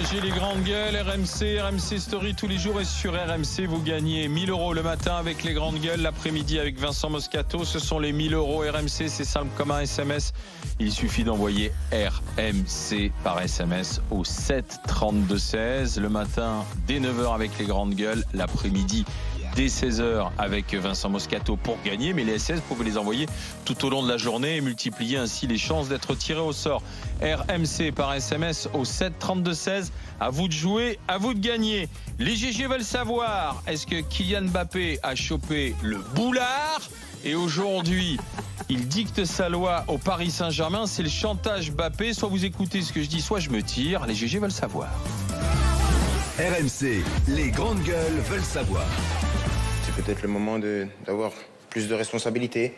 PSG, les grandes gueules, RMC Story tous les jours et sur RMC, vous gagnez 1000 € le matin avec les grandes gueules, l'après-midi avec Vincent Moscato. Ce sont les 1000 € RMC, c'est simple comme un SMS. Il suffit d'envoyer RMC par SMS au 7 32 16. Le matin, dès 9h avec les grandes gueules, l'après-midi dès 16h avec Vincent Moscato pour gagner. Mais les SMS, vous pouvez les envoyer tout au long de la journée et multiplier ainsi les chances d'être tiré au sort. RMC par SMS au 7 32 16. À vous de jouer, à vous de gagner. Les GG veulent savoir, est-ce que Kylian Mbappé a chopé le boulard? Et aujourd'hui, il dicte sa loi au Paris Saint-Germain. C'est le chantage Mbappé. Soit vous écoutez ce que je dis, soit je me tire. Les GG veulent savoir. RMC, les grandes gueules veulent savoir. C'est peut-être le moment d'avoir plus de responsabilités.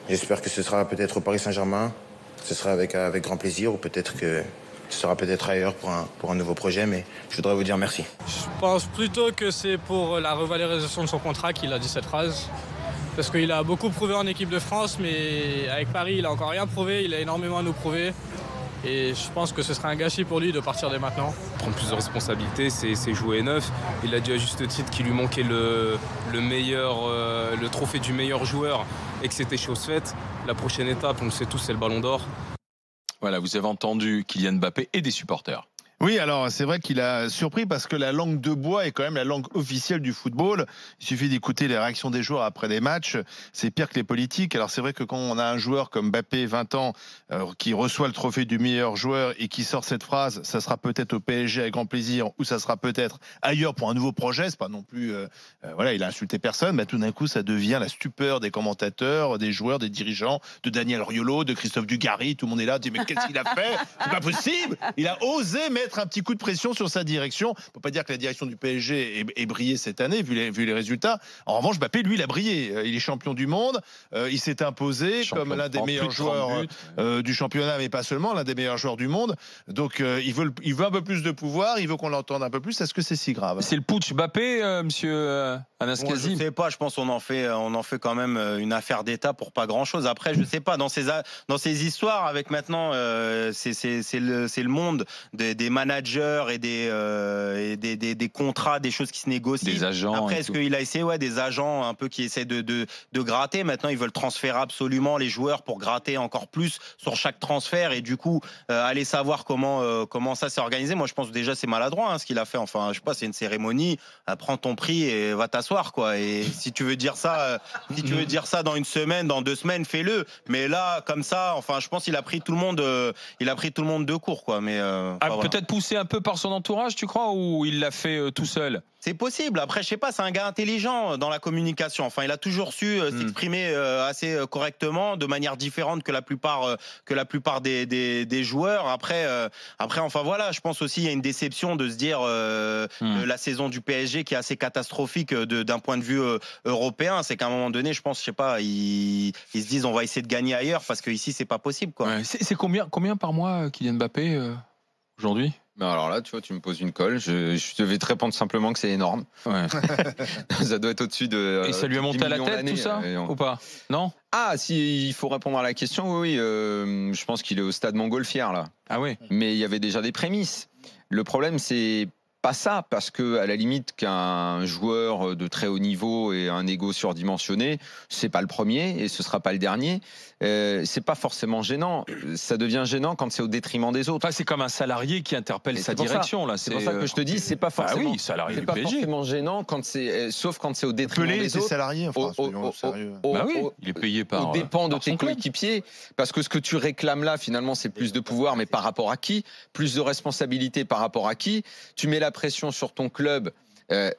J'espère que ce sera peut-être au Paris Saint-Germain. Ce sera avec grand plaisir, ou peut-être que ce sera peut-être ailleurs pour un nouveau projet, mais je voudrais vous dire merci. Je pense plutôt que c'est pour la revalorisation de son contrat qu'il a dit cette phrase. Parce qu'il a beaucoup prouvé en équipe de France, mais avec Paris, il a encore rien prouvé, il a énormément à nous prouver. Et je pense que ce serait un gâchis pour lui de partir dès maintenant. Prendre plus de responsabilités, c'est jouer neuf. Il a dit à juste titre qu'il lui manquait le trophée du meilleur joueur et que c'était chose faite. La prochaine étape, on le sait tous, c'est le Ballon d'Or. Voilà, vous avez entendu Kylian Mbappé et des supporters. Oui, alors c'est vrai qu'il a surpris parce que la langue de bois est quand même la langue officielle du football. Il suffit d'écouter les réactions des joueurs après les matchs. C'est pire que les politiques. Alors c'est vrai que quand on a un joueur comme Mbappé, 20 ans, qui reçoit le trophée du meilleur joueur et qui sort cette phrase, ça sera peut-être au PSG avec grand plaisir ou ça sera peut-être ailleurs pour un nouveau projet. C'est pas non plus, voilà, il a insulté personne. Mais tout d'un coup, ça devient la stupeur des commentateurs, des joueurs, des dirigeants, de Daniel Riolo, de Christophe Dugarry. Tout le monde est là, dit mais qu'est-ce qu'il a fait? C'est pas possible. Il a osé mettre un petit coup de pression sur sa direction. On peut pas dire que la direction du PSG ait brillé cette année, vu les résultats. En revanche, Mbappé, lui, il a brillé. Il est champion du monde. Il s'est imposé comme l'un des meilleurs joueurs du championnat, mais pas seulement, l'un des meilleurs joueurs du monde. Donc, il veut un peu plus de pouvoir. Il veut qu'on l'entende un peu plus. Est-ce que c'est si grave? C'est le putsch Mbappé, monsieur Anas Kazim? Je sais pas. Je pense qu'on en fait quand même une affaire d'État pour pas grand-chose. Après, je sais pas. Dans ces histoires, avec maintenant, c'est le monde des managers et des contrats, des choses qui se négocient. Des agents. Après, est-ce qu'il a essayé, des agents un peu qui essaient de gratter. Maintenant, ils veulent transférer absolument les joueurs pour gratter encore plus sur chaque transfert et du coup, aller savoir comment ça s'est organisé. Moi, je pense déjà c'est maladroit ce qu'il a fait. Enfin, je sais pas, c'est une cérémonie. Prends ton prix et va t'asseoir, quoi. Et si tu veux dire ça, dans une semaine, dans 2 semaines, fais-le. Mais là, comme ça, enfin, je pense qu'il a pris tout le monde de court, quoi. Mais voilà. Peut-être poussé un peu par son entourage, tu crois, ou il l'a fait tout seul? C'est possible. Après, je sais pas, c'est un gars intelligent dans la communication. Enfin, il a toujours su s'exprimer assez correctement, de manière différente que la plupart des joueurs. Après, enfin voilà, je pense aussi il y a une déception de se dire la saison du PSG qui est assez catastrophique d'un point de vue européen. C'est qu'à un moment donné, je pense, je sais pas, ils se disent on va essayer de gagner ailleurs parce que ici c'est pas possible, quoi. Ouais, c'est combien par mois Kylian Mbappé aujourd'hui? Ben alors là, tu vois, tu me poses une colle. Je devais te répondre simplement que c'est énorme. Ouais. Ça doit être au-dessus de. Et ça lui a monté à la tête tout ça ou pas? Non? Ah, si il faut répondre à la question, oui. Je pense qu'il est au stade montgolfière là. Ah oui. Mais il y avait déjà des prémices. Le problème, c'est pas ça, parce que à la limite qu'un joueur de très haut niveau et un ego surdimensionné, c'est pas le premier et ce sera pas le dernier. C'est pas forcément gênant. Ça devient gênant quand c'est au détriment des autres. Enfin, c'est comme un salarié qui interpelle sa direction là. C'est pour ça que je te dis, c'est pas forcément. Ah oui, salarié du pas PSG. Forcément gênant quand c'est, sauf quand c'est au détriment des autres. Salarié, enfin, bah oui, il est payé par. Au dépend de tes coéquipiers, parce que ce que tu réclames là, finalement, c'est plus de pouvoir, mais par rapport à qui? Plus de responsabilité par rapport à qui? Tu mets la pression sur ton club.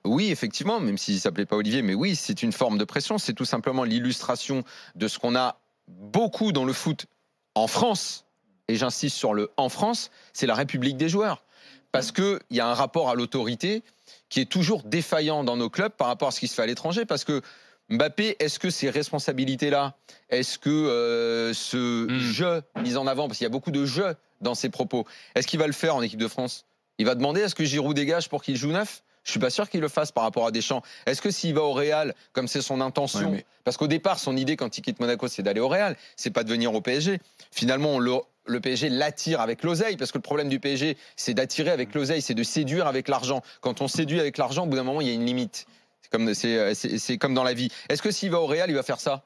Oui, effectivement, même s'il ne s'appelait pas Olivier, mais oui, c'est une forme de pression. C'est tout simplement l'illustration de ce qu'on a beaucoup dans le foot en France. Et j'insiste sur le en France, c'est la République des joueurs. Parce qu'il y a un rapport à l'autorité qui est toujours défaillant dans nos clubs par rapport à ce qui se fait à l'étranger. Parce que Mbappé, est-ce que ces responsabilités-là, est-ce que ce jeu mis en avant, parce qu'il y a beaucoup de jeux dans ses propos, est-ce qu'il va le faire en équipe de France? Il va demander à ce que Giroud dégage pour qu'il joue neuf? Je suis pas sûr qu'il le fasse par rapport à Deschamps. Est-ce que s'il va au Real, comme c'est son intention, parce qu'au départ, son idée quand il quitte Monaco, c'est d'aller au Real, c'est pas de venir au PSG. Finalement, le PSG l'attire avec l'oseille, parce que le problème du PSG, c'est d'attirer avec l'oseille, c'est de séduire avec l'argent. Quand on séduit avec l'argent, au bout d'un moment, il y a une limite. C'est comme dans la vie. Est-ce que s'il va au Real, il va faire ça ?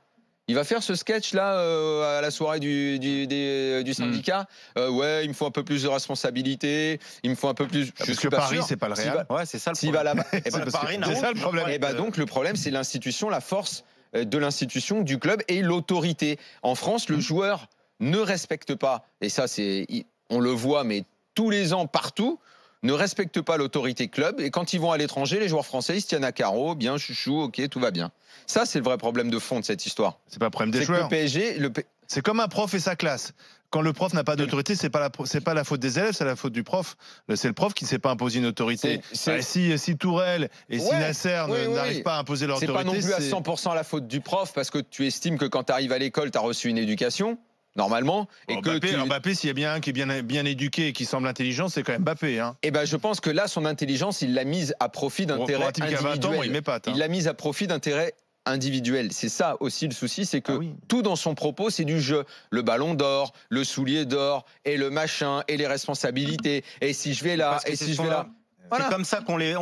Il va faire ce sketch-là à la soirée du syndicat. Ouais, il me faut un peu plus de responsabilité, il me faut un peu plus... Parce que Paris, c'est pas le Real. Ouais, c'est ça le problème. problème. C'est ça le problème. Et bah donc le problème, c'est l'institution, la force de l'institution, du club et l'autorité. En France, le joueur ne respecte pas, et ça, on le voit, mais tous les ans, partout, ne respectent pas l'autorité club. Et quand ils vont à l'étranger, les joueurs français, ils se tiennent à carreau, bien, chouchou, ok, tout va bien. Ça, c'est le vrai problème de fond de cette histoire. C'est pas le problème des joueurs. Le PSG, c'est comme un prof et sa classe. Quand le prof n'a pas d'autorité, c'est pas la faute des élèves, c'est la faute du prof. C'est le prof qui ne sait pas imposer une autorité. Si Tourelle et si Nasser n'arrivent pas à imposer leur autorité, c'est pas non plus à 100% la faute du prof, parce que tu estimes que quand tu arrives à l'école, tu as reçu une éducation. Normalement, et Mbappé, s'il y a bien un qui est bien éduqué et qui semble intelligent, c'est quand même Mbappé. Hein. Et ben, je pense que là, son intelligence, il l'a mise à profit d'intérêts individuels. Il l'a mise à profit d'intérêts individuels. C'est ça aussi le souci, c'est que tout dans son propos, c'est du jeu. Le ballon d'or, le soulier d'or, et le machin, et les responsabilités. Et si je vais là, et si je vais là. Voilà. C'est comme ça qu'on les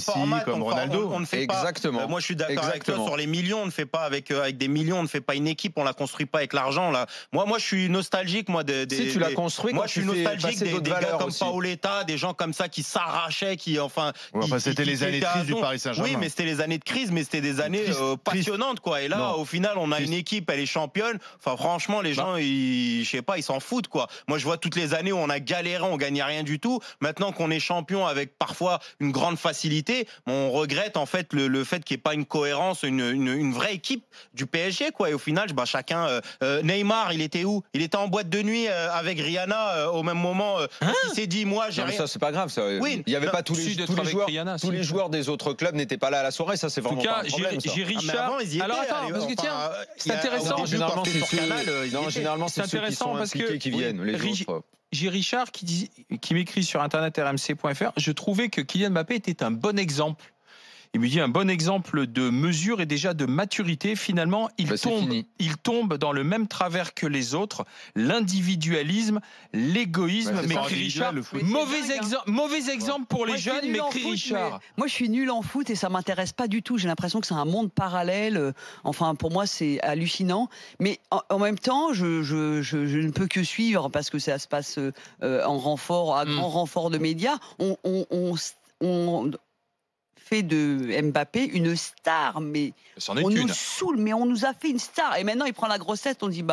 formate, comme Ronaldo. On ne fait exactement. Pas. Moi, je suis d'accord avec toi sur les millions. On ne fait pas avec des millions. On ne fait pas une équipe. On la construit pas avec l'argent. Là, moi, je suis nostalgique. Si tu l'as construit, moi, je suis nostalgique des gars comme Paoletta, des gens comme ça qui s'arrachaient, c'était les années de crise du Paris Saint-Germain. Oui, mais c'était les années de crise, mais c'était des années passionnantes, quoi. Et là, au final, on a une équipe, elle est championne. Enfin, franchement, les gens, je sais pas, ils s'en foutent, quoi. Moi, je vois toutes les années où on a galéré, on gagnait rien du tout. Maintenant qu'on est champion avec parfois une grande facilité, on regrette en fait le fait qu'il n'y ait pas une cohérence, une vraie équipe du PSG, quoi. Et au final, chacun. Neymar, il était où ? Il était en boîte de nuit avec Rihanna au même moment. Il s'est dit, moi, j'ai rien. Ça, c'est pas grave. Ça. Oui, il n'y avait pas tous les joueurs des autres clubs n'étaient pas là à la soirée. Ça, c'est vraiment. En tout cas, j'ai Richard. Alors attends, parce que tiens, c'est intéressant. Généralement, c'est ceux qui sont impliqués qui viennent. Les autres. J'ai Richard qui m'écrit sur internet rmc.fr. Je trouvais que Kylian Mbappé était un bon exemple. Il me dit un bon exemple de mesure et déjà de maturité. Finalement, il tombe dans le même travers que les autres. L'individualisme, l'égoïsme. Mais Richard, mauvais exemple pour les jeunes, mais Richard. Moi, je suis nul en foot et ça m'intéresse pas du tout. J'ai l'impression que c'est un monde parallèle. Enfin, pour moi, c'est hallucinant. Mais en même temps, je ne peux que suivre parce que ça se passe en renfort, à grand renfort de médias. On fait de Mbappé une star, mais on nous saoule, mais on nous a fait une star. Et maintenant, il prend la grosse tête, on dit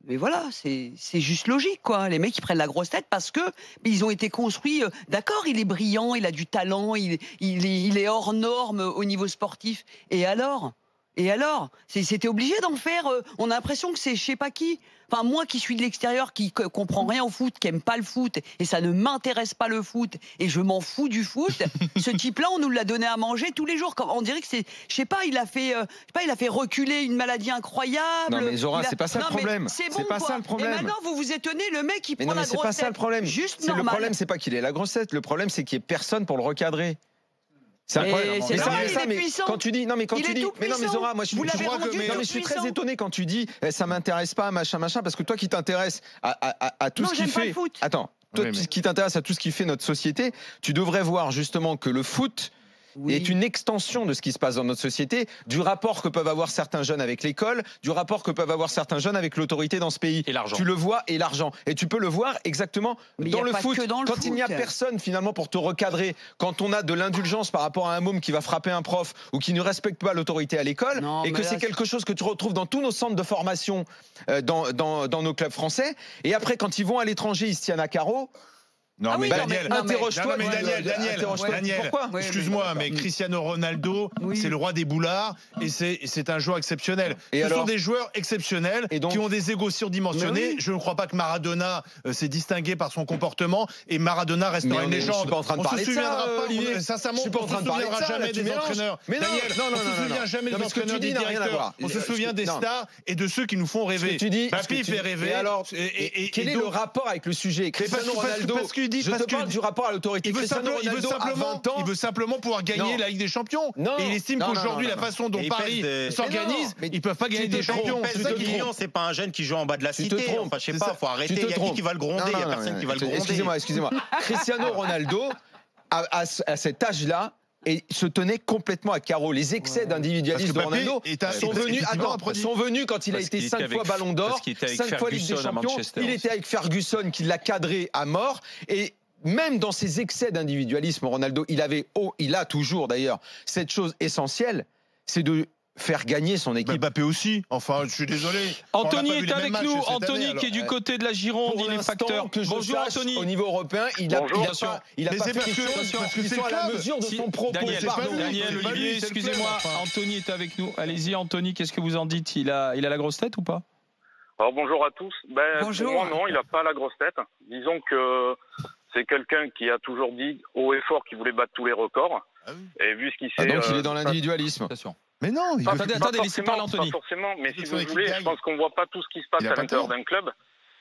mais voilà, c'est juste logique, quoi. Les mecs, ils prennent la grosse tête parce que ils ont été construits. D'accord, il est brillant, il a du talent, il est hors norme au niveau sportif. Et alors, c'était obligé d'en faire. On a l'impression que c'est je sais pas qui. Enfin, moi qui suis de l'extérieur, qui comprend rien au foot, qui aime pas le foot, et ça ne m'intéresse pas le foot, et je m'en fous du foot. Ce type-là, on nous l'a donné à manger tous les jours. On dirait que c'est, je sais pas, il a fait reculer une maladie incroyable. Non mais Zora, c'est pas ça le problème. C'est bon, pas ça le problème. Et maintenant, vous vous étonnez, le mec, il prend la grosse tête. Mais c'est pas ça le problème. Juste normal. Le problème, c'est pas qu'il ait la grosse tête. Le problème, c'est qu'il y ait personne pour le recadrer. C'est incroyable. Mais quand tu dis, mais Zora, moi je suis très étonné quand tu dis, ça m'intéresse pas, machin, parce que toi qui t'intéresses à tout ce qui fait, qui t'intéresse à tout ce qui fait notre société, tu devrais voir justement que le foot est une extension de ce qui se passe dans notre société, du rapport que peuvent avoir certains jeunes avec l'école, du rapport que peuvent avoir certains jeunes avec l'autorité dans ce pays. Et l'argent. Tu le vois, et l'argent. Et tu peux le voir exactement dans le foot. Quand il n'y a personne finalement pour te recadrer, quand on a de l'indulgence par rapport à un môme qui va frapper un prof ou qui ne respecte pas l'autorité à l'école, et que c'est quelque chose que tu retrouves dans tous nos centres de formation, dans nos clubs français. Et après, quand ils vont à l'étranger, ils se tiennent à carreau. Daniel, interroge-toi. Daniel, pourquoi excuse-moi, mais Cristiano Ronaldo, c'est le roi des boulards et c'est un joueur exceptionnel. Ce sont des joueurs exceptionnels qui ont des égos surdimensionnés. Je ne crois pas que Maradona s'est distingué par son comportement et Maradona restera une légende. Je suis pas en train de parler de ça, Olivier. Sincèrement, on ne se souviendra jamais des entraîneurs. Daniel, on ne se souvient jamais des entraîneurs, des directeurs. On se souvient des stars et de ceux qui nous font rêver. Tu dis, Mbappé fait rêver. Et alors, quel est le rapport avec le sujet Cristiano Ronaldo lui dis Je parce te parle que du rapport à l'autorité. il veut Il veut simplement pouvoir gagner la Ligue des Champions. Non. Et il estime Non, qu'aujourd'hui, non, la façon dont Et il Paris pèse s'organise, Mais ils peuvent pas gagner des champions. Il pèse 5 millions, c'est pas un jeune qui joue en bas de la Tu te cité. trompes. Enfin, je sais C'est pas, ça. faut arrêter. Tu te Il y a qui trompes. va le gronder, il y a personne qui va le gronder. Excusez-moi. Cristiano Ronaldo, à cet âge-là, et se tenait complètement à carreau. Les excès d'individualisme de Parce que Mbappé Ronaldo sont venus quand il a été 5 fois Ballon d'Or, 5 fois Ligue des Champions. Il était avec Ferguson qui l'a cadré à mort. Et même dans ses excès d'individualisme, Ronaldo, il a toujours d'ailleurs cette chose essentielle, c'est de faire gagner son équipe. Mbappé aussi. Enfin, je suis désolé. Anthony est avec nous. Anthony qui est du côté de la Gironde, il est facteur. Bonjour Anthony. Au niveau européen, il a pas pris qu'ils sont à la mesure de son propos. Daniel, Olivier, excusez-moi. Anthony est avec nous. Allez-y Anthony, qu'est-ce que vous en dites? Il a la grosse tête ou pas? Alors bonjour à tous. Bonjour. Pour moi non, il n'a pas la grosse tête. Disons que c'est quelqu'un qui a toujours dit haut et fort qu'il voulait battre tous les records. Ah oui. Et vu ce qu'il sait... Donc il est dans l'individualisme. Mais non, Attendez, laissez parler Anthony. Pas forcément, mais si son vous équipe voulez, gagne. je pense qu'on voit pas tout ce qui se passe Il a à pas l'intérieur tort. d'un club.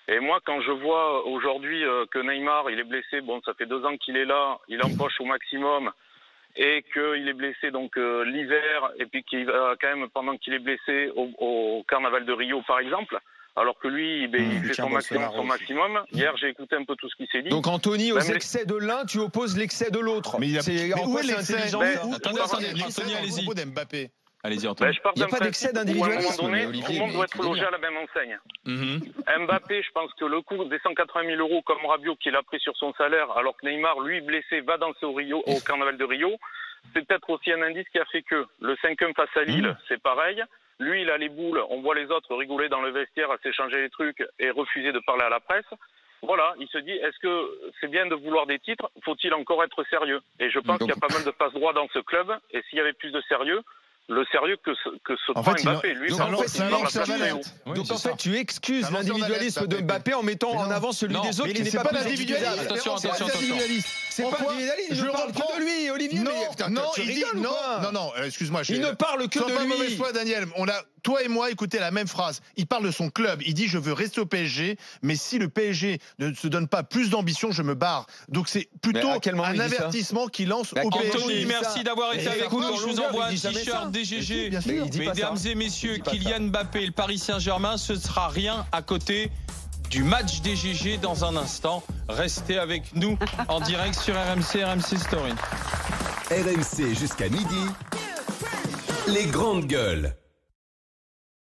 Et moi, quand je vois aujourd'hui que Neymar, il est blessé, bon, ça fait 2 ans qu'il est là, il empoche au maximum, et qu'il est blessé donc l'hiver, et puis qu'il va quand même, pendant qu'il est blessé, au Carnaval de Rio, par exemple, alors que lui, il fait son maximum. Hier, j'ai écouté un peu tout ce qu'il s'est dit. Donc Anthony, aux Même excès de l'un, tu opposes l'excès de l'autre. Mais il a C'est en où quoi est c'est l'excès intelligent, Mais- ça Attendez, Anthony, allez-y. Propos d'Mbappé. Allez-y Anthony. Je pars Il y a d'un pas d'excès principe où, d'individualisme, à un moment donné, mais Olivier, tout le monde doit mais être tu logé délires. à la même enseigne. Mhm. Mbappé, je pense que le coût des 180 000 euros comme Rabiot qu'il a pris sur son salaire, alors que Neymar, lui, blessé, va danser au Carnaval de Rio, c'est peut-être aussi un indice qui a fait que le 5e face à Lille, c'est pareil. Lui, il a les boules, on voit les autres rigoler dans le vestiaire à s'échanger les trucs et refuser de parler à la presse. Voilà, il se dit, est-ce que c'est bien de vouloir des titres? Faut-il encore être sérieux? Et je pense qu'il y a pas mal de passe-droit dans ce club, et s'il y avait plus de sérieux, le sérieux que se En prend fait, Mbappé. Lui, Donc, en fait, c'est un lanceur d'alerte. Donc en fait, tu excuses l'individualisme de Mbappé en mettant en avant celui Non, des autres mais qui n'est c'est pas pas plus l'individualisme. excusable. Attention. C'est pas l'individualisme, il ne parle que de lui, Olivier. Non, il dit non, excuse-moi. Il ne parle que Sois pas de mauvaise lui. foi, Daniel. Toi et moi, écoutez la même phrase. Il parle de son club. Il dit je veux rester au PSG, mais si le PSG ne se donne pas plus d'ambition, je me barre. Donc c'est plutôt Mais à quel moment un il dit ça avertissement qu'il lance au Anthony, PSG. Anthony, merci d'avoir été avec nous. Je vous envoie un il dit jamais t-shirt ça. DGG. Bien sûr. Mais il dit pas Mesdames ça. et messieurs, Il dit pas Kylian Mbappé et le Paris Saint-Germain, ce sera rien à côté du match DGG dans un instant. Restez avec nous en direct sur RMC Story. RMC jusqu'à midi. Les grandes gueules.